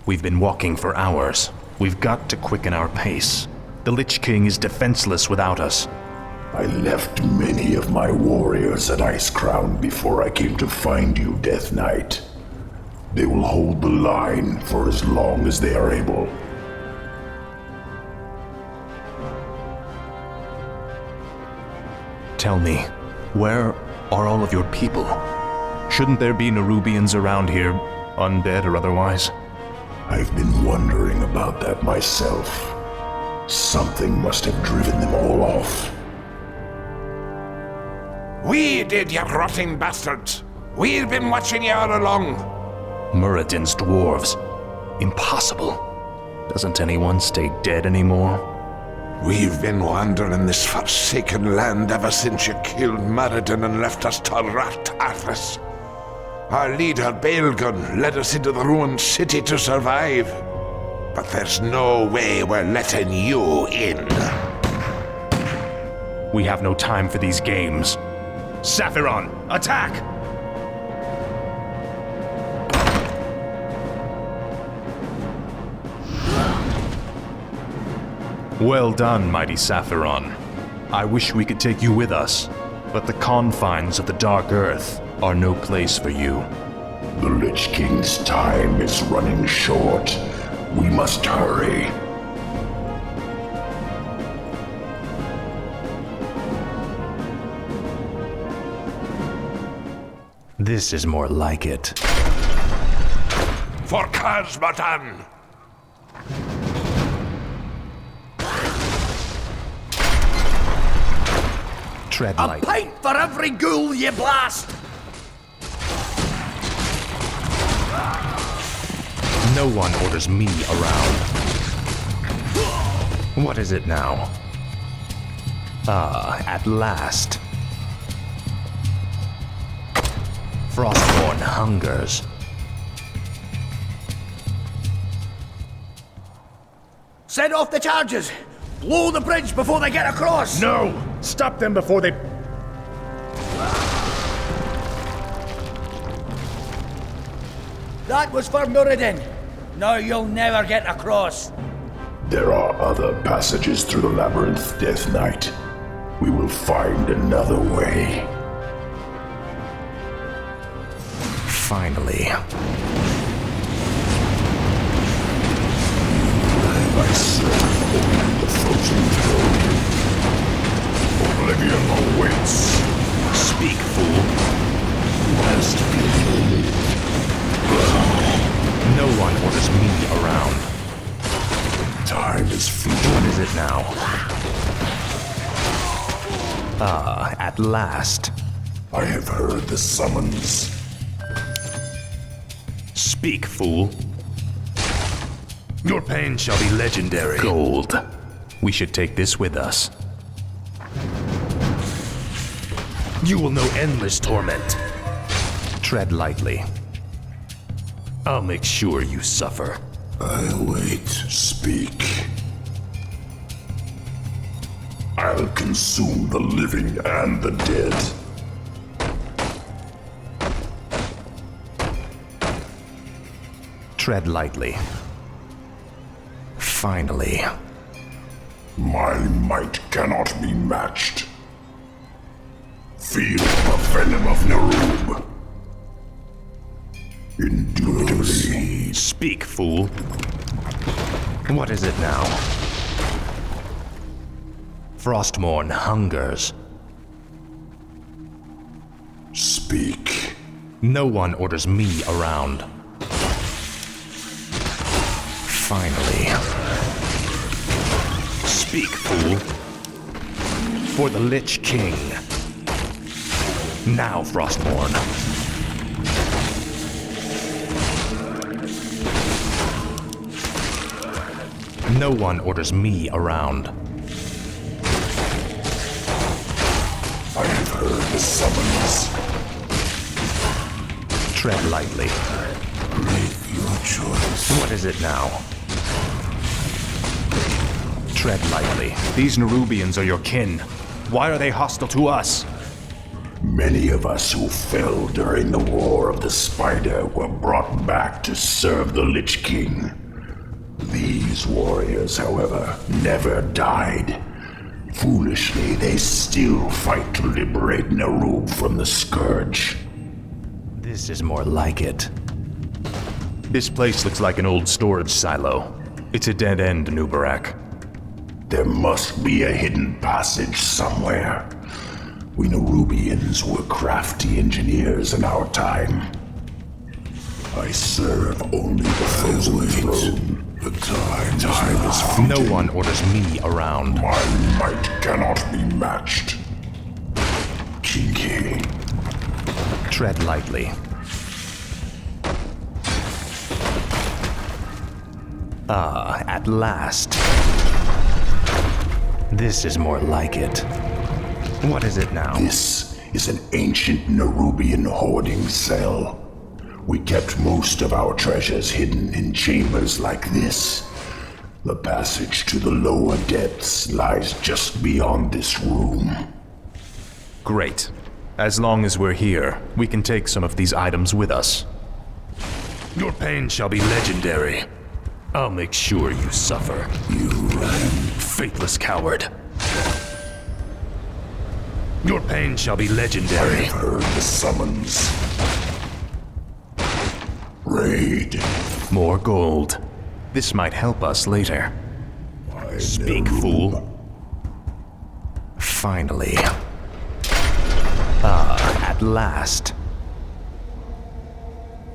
We've been walking for hours. We've got to quicken our pace. The Lich King is defenseless without us. I left many of my warriors at Icecrown before I came to find you, Death Knight. They will hold the line for as long as they are able. Tell me, where are all of your people? Shouldn't there be Nerubians around here, undead or otherwise? I've been wondering about that myself. Something must have driven them all off. We did, you rotting bastards! We've been watching you all along! Muradin's dwarves. Impossible. Doesn't anyone stay dead anymore? We've been wandering this forsaken land ever since you killed Muradin and left us to rot Arthas. Our leader, Baelgun, led us into the ruined city to survive. But there's no way we're letting you in. We have no time for these games. Saphiron, attack! Well done, mighty Saphiron. I wish we could take you with us, but the confines of the Dark Earth are no place for you. The Lich King's time is running short. We must hurry. This is more like it. For Kazmatan! Tread A lightly. pint for every ghoul you blast! No one orders me around. What is it now? Ah, at last. Frostborn hungers. Set off the charges! Blow the bridge before they get across! No! Stop them before they... That was for Muradin. Now you'll never get across. There are other passages through the labyrinth, Death Knight. We will find another way. Finally. I serve only the frozen throne. Oblivion awaits. Speak, fool. Must be No one orders me around. time is fleeting. What is it now? Ah, at last. I have heard the summons. Speak, fool. Your pain shall be legendary. Gold. We should take this with us. You will know endless torment. Tread lightly. I'll make sure you suffer. I wait. Speak. I'll consume the living and the dead. Tread lightly. Finally. My might cannot be matched. Feel the venom of Nerub. Indubitably. Speak, fool. What is it now? Frostmourne hungers. Speak. No one orders me around. Finally. Speak, fool. For the Lich King. Now, Frostmourne. No one orders me around. I have heard the summons. Tread lightly. Make your choice. What is it now? Tread lightly. These Nerubians are your kin. Why are they hostile to us? Many of us who fell during the War of the Spider were brought back to serve the Lich King. These warriors, however, never died. Foolishly, they still fight to liberate Nerub from the Scourge. This is more like it. This place looks like an old storage silo. It's a dead end, Anub'arak. There must be a hidden passage somewhere. We Nerubians were crafty engineers in our time. I serve only the frozen throne. The time is fleeting. No one orders me around. My might cannot be matched. Kinky. Tread lightly. Ah, at last. This is more like it. What is it now? This is an ancient Nerubian hoarding cell. We kept most of our treasures hidden in chambers like this. The passage to the lower depths lies just beyond this room. Great. As long as we're here, we can take some of these items with us. Your pain shall be legendary. I'll make sure you suffer. You Faithless coward. Your pain shall be legendary. I've heard the summons. Raid. More gold. This might help us later. Speak, fool. Finally. Ah, at last.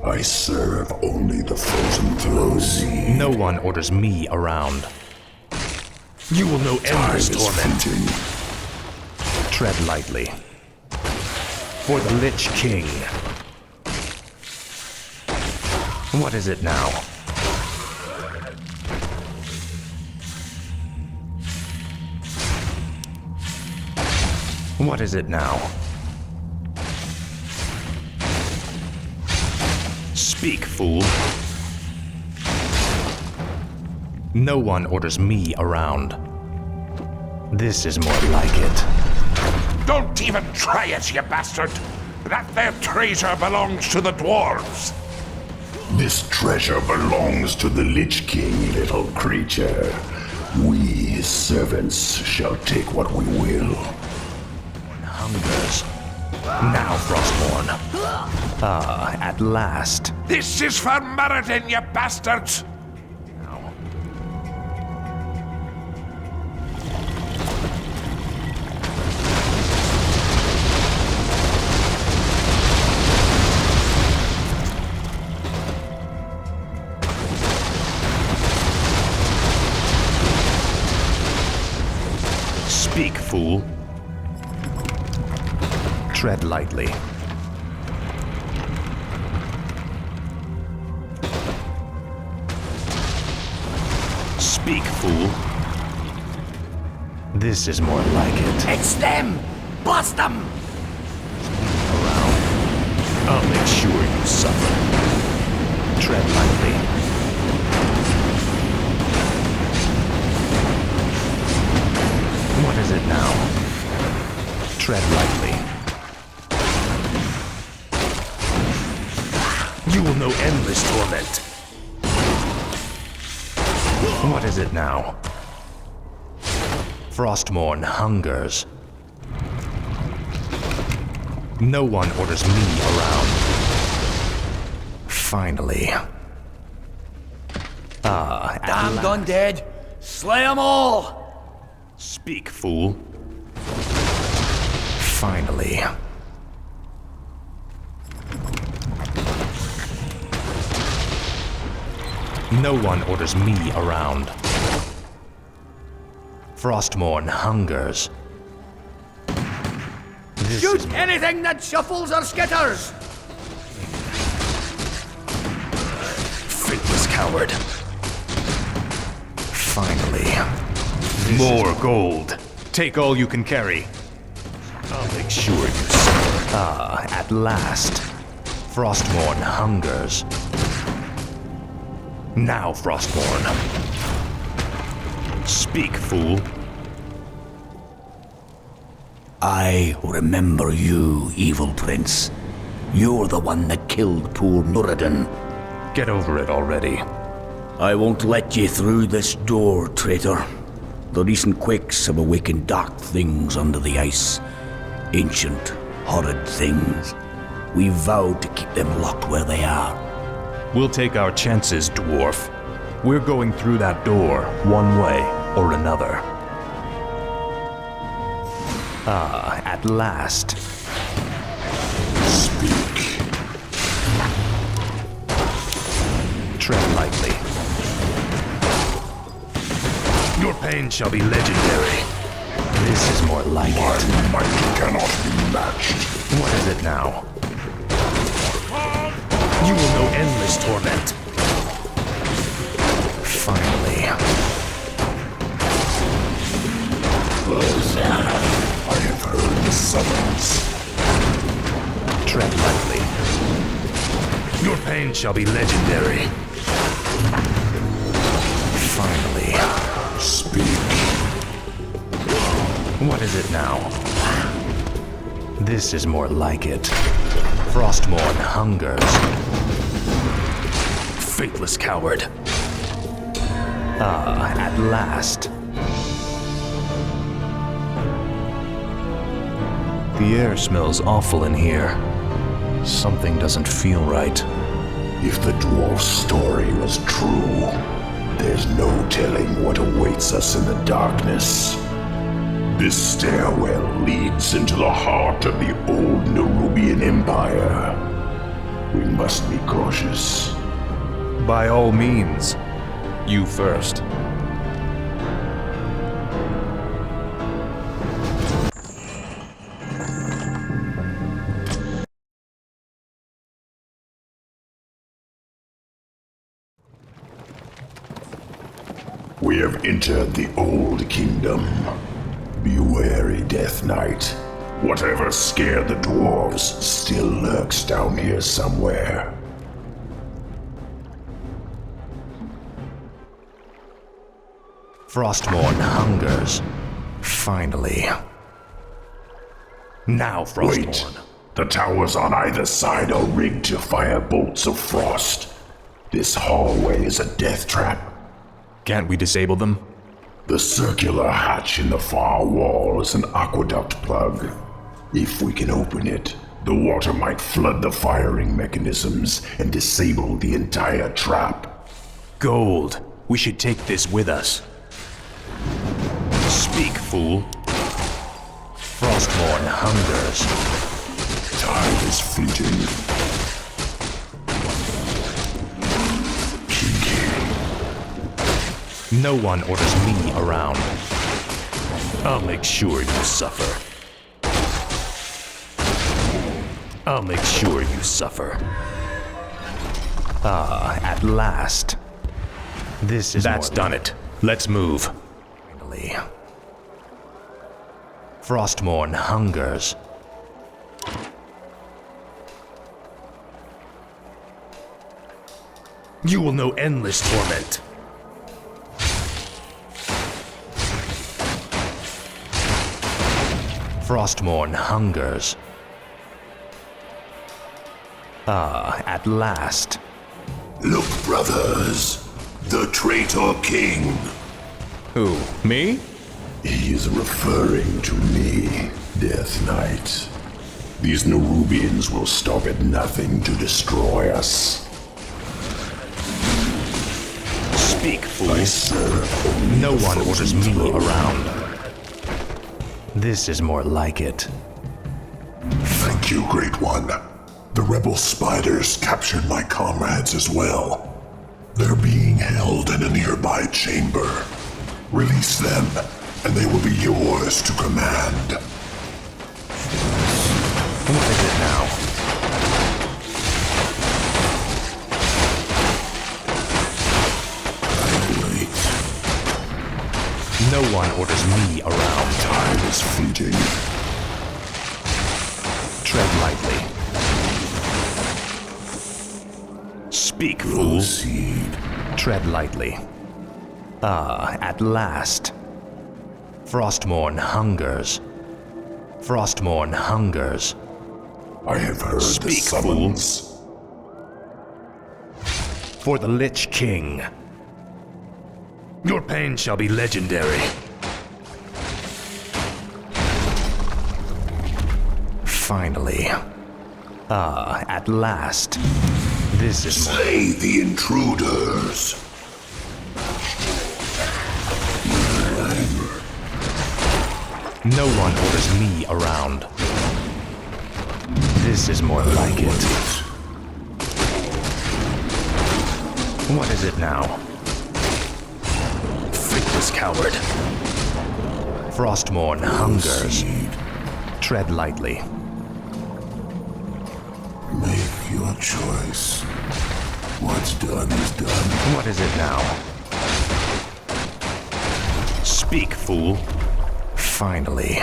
I serve only the frozen throne. No one orders me around. You will know endless torment. Tread lightly. For the Lich King. What is it now? What is it now? Speak, fool. No one orders me around. This is more like it. Don't even try it, you bastard! That there treasure belongs to the dwarves! This treasure belongs to the Lich King, little creature. We, his servants, shall take what we will. Hungers. Now, Frostborn. Ah, at last. This is for Maradin, you bastards! Now. Speak, fool. Tread lightly. Speak, fool. This is more like it. It's them! Bust them! Around. I'll make sure you suffer. Tread lightly. What is it now? Tread lightly. You will know endless torment. What is it now? Frostmourne hungers. No one orders me around. Finally. Ah, at Damned last. undead! Slay them all! Speak, fool. Finally. No one orders me around. Frostmourne hungers. This Shoot is anything that shuffles or skitters! faithless coward. Finally. More gold. Take all you can carry. I'll make sure you suffer. Ah, at last. Frostmourne hungers. Now, Frostmourne. Speak, fool. I remember you, evil prince. You're the one that killed poor Nuradin. Get over it already. I won't let you through this door, traitor. The recent quakes have awakened dark things under the ice. Ancient, horrid things. We vowed to keep them locked where they are. We'll take our chances, dwarf. We're going through that door, one way or another. Ah, at last. Speak. Tread lightly. Your pain shall be legendary. This is more like My it. might cannot be matched. What is it now? You will know endless torment. Finally. I have heard the summons. Tread lightly. Your pain shall be legendary. Finally. Speak. What is it now? This is more like it. Frostmourne hungers. Faithless coward. Ah, at last. The air smells awful in here. Something doesn't feel right. If the dwarf's story was true, there's no telling what awaits us in the darkness. This stairwell leads into the heart of the old Nerubian Empire. We must be cautious. By all means, you first. We have entered the old kingdom. Be wary, Death Knight. Whatever scared the dwarves still lurks down here somewhere. Frostmourne hungers. Finally. Now, Wait. Frostmourne. The towers on either side are rigged to fire bolts of frost. This hallway is a death trap. Can't we disable them? The circular hatch in the far wall is an aqueduct plug. If we can open it, the water might flood the firing mechanisms and disable the entire trap. Gold. We should take this with us. Speak, fool. Frostmourne hungers. Time is fleeting. No one orders me around. I'll make sure you suffer. I'll make sure you suffer. Ah, at last. That's done it. Let's move. Finally. Frostmourne hungers. You will know endless torment. Frostmourne hungers. Ah, at last. Look, brothers. The traitor king. Who, me? He is referring to me, Death Knight. These Nerubians will stop at nothing to destroy us. Speak, fool. I serve only No the one frozen orders me throne. around. This is more like it. Thank you, Great One. The rebel spiders captured my comrades as well. They're being held in a nearby chamber. Release them, and they will be yours to command. What is it now? Wait, No one orders me around. time is fleeting. Tread lightly. Speak, fool. Proceed. Tread lightly. Ah, at last. Frostmourne hungers. Frostmourne hungers. I have heard the Speak, summons. For the Lich King. Your pain shall be legendary. Finally. Ah, at last. This is more... Slay the intruders. No one orders me around. This is more like it. What is it now? Faithless coward. Frostmourne hungers. Tread lightly. Make your choice. What's done is done. What is it now? Speak, fool. Finally.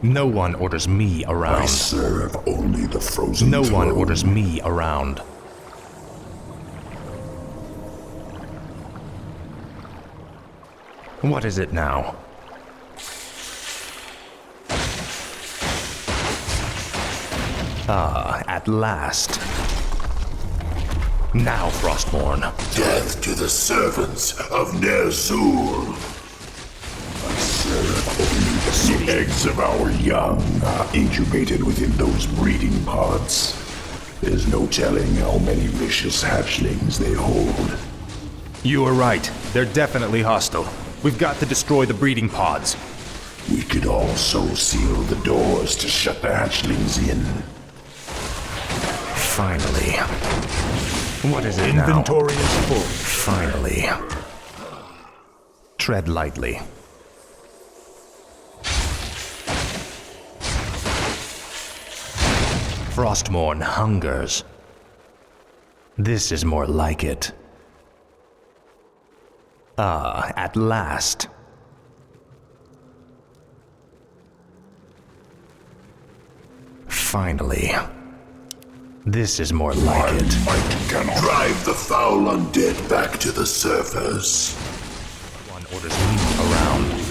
No one orders me I around. serve only the frozen No one throne. orders me around. What is it now? Ah, at last. Now, Frostmourne. Death to the servants of Ner'zhul. I serve only the eggs of our young are incubated within those breeding pods. There's no telling how many vicious hatchlings they hold. You are right. They're definitely hostile. We've got to destroy the breeding pods. We could also seal the doors to shut the hatchlings in. Finally. What is it now? Inventory is full. Finally. Tread lightly. Frostmourne hungers. This is more like it. Ah, at last. Finally. This is more like it. Might cannot drive the foul undead back to the surface. One orders me around.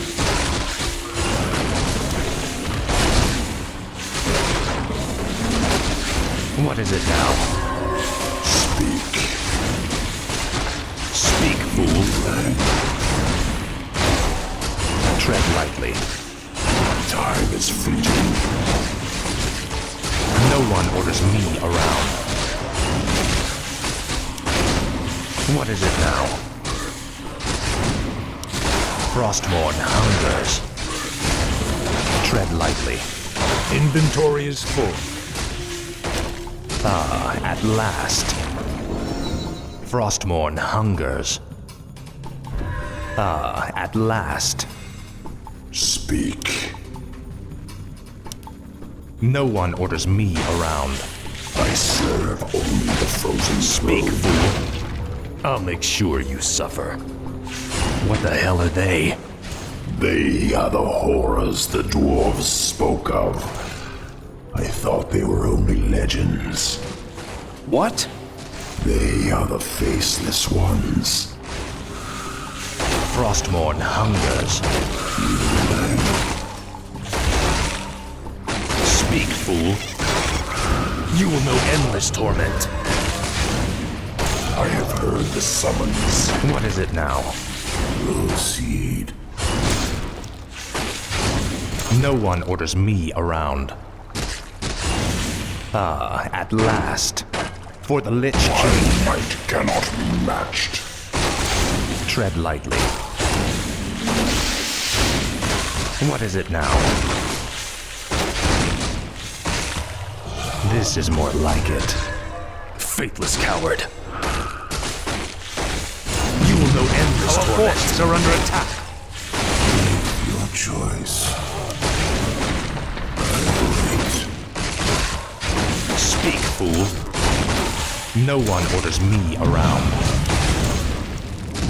What is it now? Speak. Speak, fool. Tread lightly. Time is fleeting. No one orders me around. What is it now? Frostmourne hungers. Tread lightly. Inventory is full. Ah, at last. Frostmourne hungers. Ah, at last. Speak. No one orders me around. I serve only the frozen Speak, throne. fool. I'll make sure you suffer. What the hell are they? They are the horrors the dwarves spoke of. I thought they were only legends. What? They are the faceless ones. Frostmourne hungers. Speak, fool. You will know endless torment. I have heard the summons. What is it now? Proceed. No one orders me around. Ah, at last. For the Lich My King. might cannot be matched. Tread lightly. What is it now? This is more like it. Faithless coward. You will know endless torment. Our forces are under attack. Your choice. I wait. Speak, fool. No one orders me around.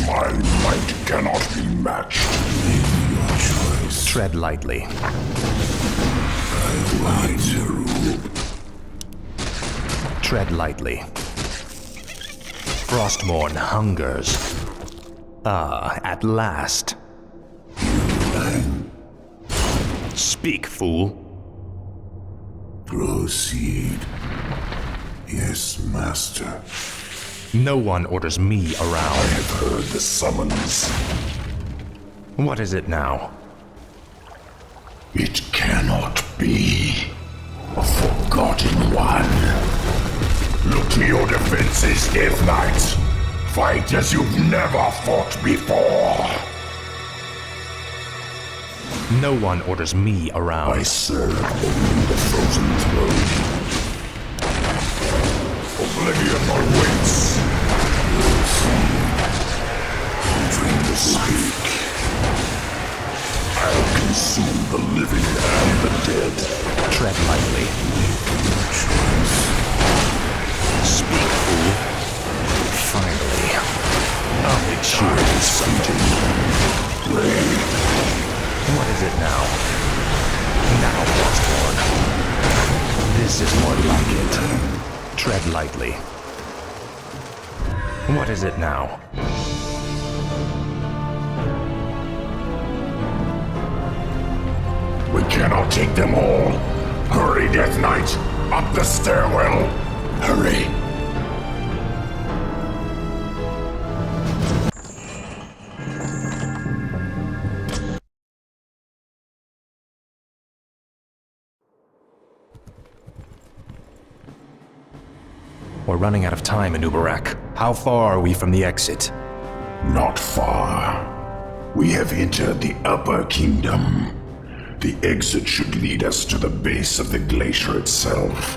My might cannot be matched. Tread lightly. Tread lightly. Frostmourne hungers. At last. Speak, fool. Proceed. Yes, master. No one orders me I around. have heard the summons. What is it now? It cannot be. A forgotten one. Look to your defenses, Death Knight. Fight as you've never fought before. No one orders me I around. serve only the frozen throne. Oblivion awaits. Dream to speak. I'll consume the living and the dead. Tread lightly. Speak, fool. Finally. I'll make sure It's something. What is it now? Now, Frostmourne. This is more like it. Tread lightly. What is it now? We cannot take them all. Hurry, Death Knight. Up the stairwell. Hurry. We're running out of time, Anub'arak. How far are we from the exit? Not far. We have entered the Upper Kingdom. The exit should lead us to the base of the glacier itself.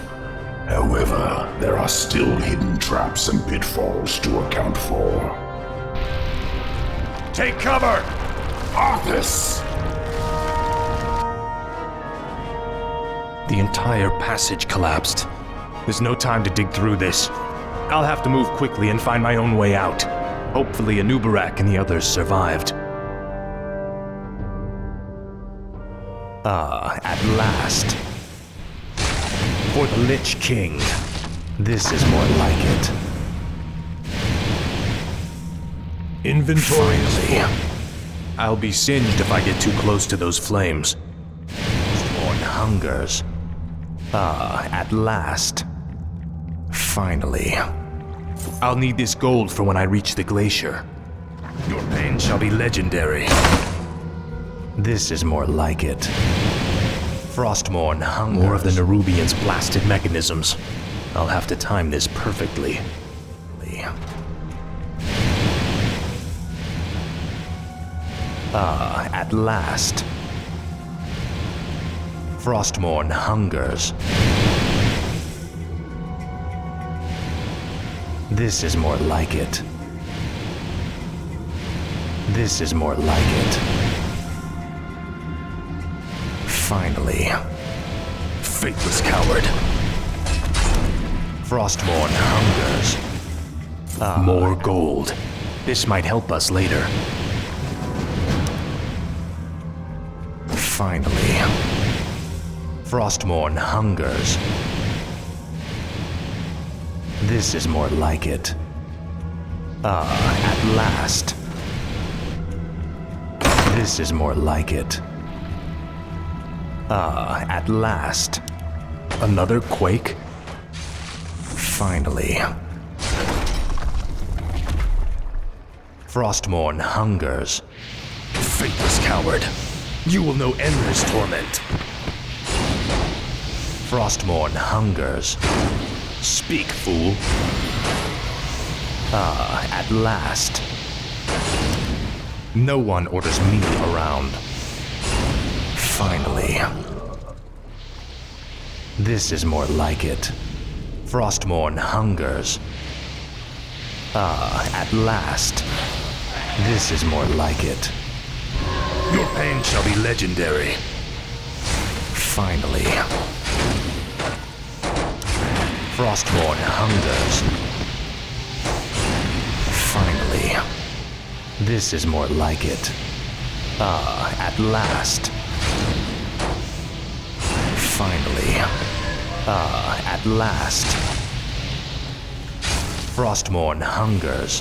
However, there are still hidden traps and pitfalls to account for. Take cover! Arthas! The entire passage collapsed. There's no time to dig through this. I'll have to move quickly and find my own way out. Hopefully Anub'arak and the others survived. At last. For the Lich King. This is more like it. Inventory is Finally. full. I'll be singed if I get too close to those flames. Frostmourne hungers. At last. Finally. I'll need this gold for when I reach the glacier. Your pain shall be legendary. This is more like it. Frostmourne hungers. More of the Nerubians' blasted mechanisms. I'll have to time this perfectly. At last. Frostmourne hungers. This is more like it. This is more like it. Finally. Faithless coward. Frostmourne hungers. More gold. This might help us later. Finally. Frostmourne hungers. This is more like it. At last. This is more like it. At last. Another quake? Finally. Frostmourne hungers. Faithless coward. You will know endless torment. Frostmourne hungers. Speak, fool. At last. No one orders me around. Finally. This is more like it. Frostmourne hungers. At last. This is more like it. Your pain shall be legendary. Finally. Frostmourne hungers. Finally. This is more like it. At last. Finally. At last. Frostmourne hungers.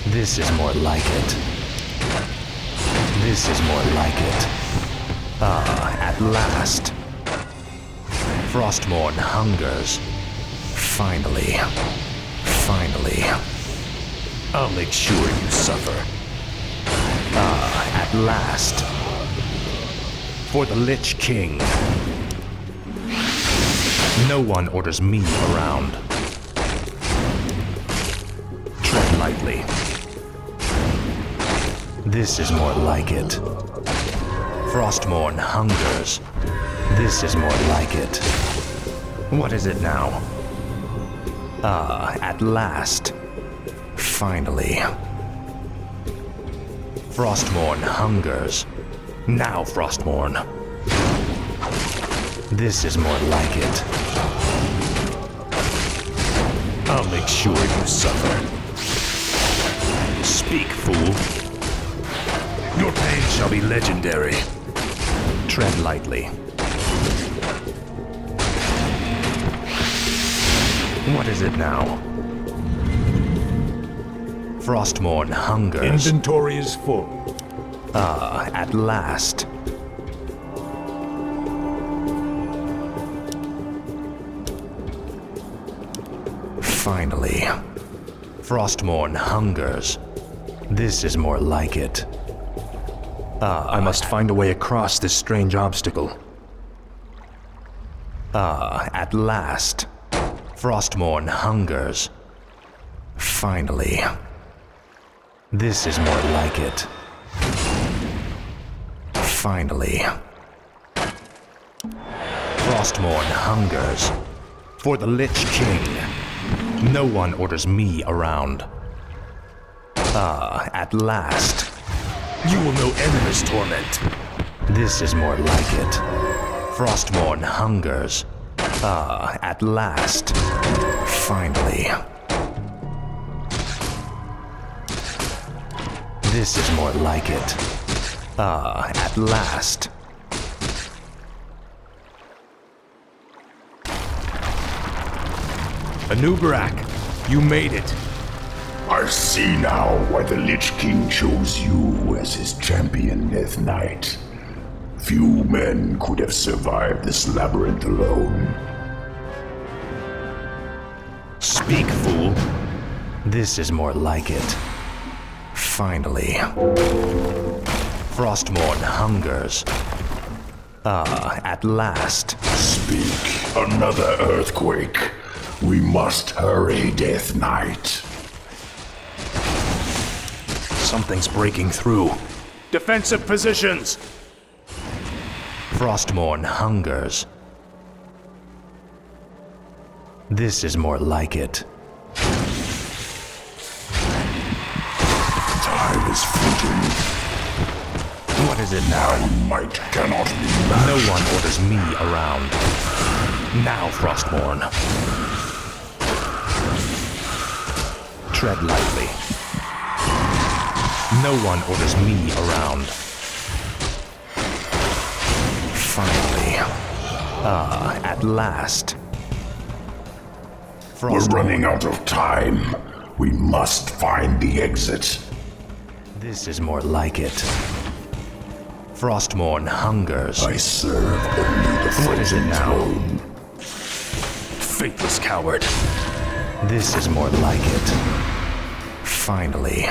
This is more like it. This is more like it. At last. Frostmourne hungers. Finally. Finally. I'll make sure you suffer. At last. For the Lich King. No one orders me around. Tread lightly. This is more like it. Frostmourne hungers. This is more like it. What is it now? At last. Finally. Frostmourne hungers. Now, Frostmourne. This is more like it. I'll make sure you suffer. Speak, fool. Your pain shall be legendary. Tread lightly. What is it now? Frostmourne hungers. Inventory is full. At last. Finally. Frostmourne hungers. This is more like it. I must find a way across this strange obstacle. At last. Frostmourne hungers. Finally. This is more like it. Finally. Frostmourne hungers. For the Lich King. No one orders me around. At last. You will know endless torment. This is more like it. Frostmourne hungers. At last. Finally. This is more like it. At last. Anub'arak, you made it. I see now why the Lich King chose you as his champion, Death Knight. Few men could have survived this labyrinth alone. Speak, fool. This is more like it. Finally. Frostmourne hungers. At last. Speak. Another earthquake. We must hurry, Death Knight. Something's breaking through. Defensive positions! Frostmourne hungers. This is more like it. Time is fleeting. What is it now? My might cannot be matched. No one orders me around. Now, Frostmourne. Tread lightly. No one orders me around. Finally. At last. We're running out of time. We must find the exit. This is more like it. Frostmourne hungers. I serve only the What is it frozen now? throne. Faithless coward. This is more like it. Finally.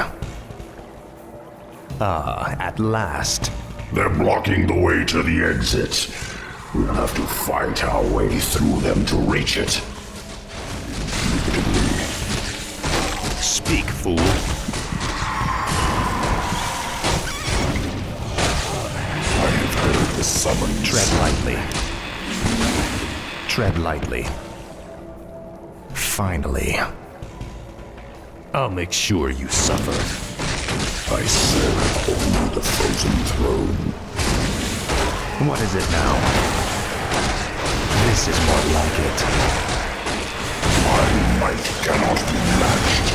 At last. They're blocking the way to the exit. We'll have to fight our way through them to reach it. Speak, fool. I have heard the summons. Tread lightly. Tread lightly. Finally. I'll make sure you suffer. I serve only the frozen throne. What is it now? This is more like it. My might cannot be matched.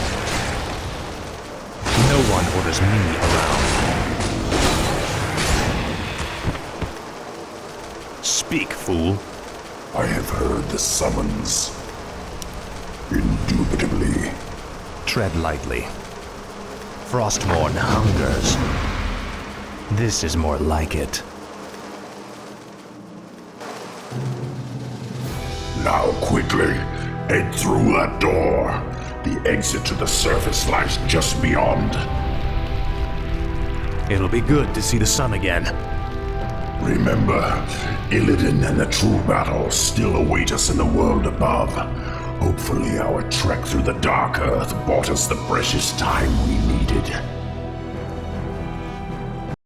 No one orders me around. Speak, fool. I have heard the summons. Indubitably. Tread lightly. Frostmourne hungers. This is more like it. Now quickly, head through that door. The exit to the surface lies just beyond. It'll be good to see the sun again. Remember, Illidan and the true battle still await us in the world above. Hopefully our trek through the Dark Earth bought us the precious time we needed.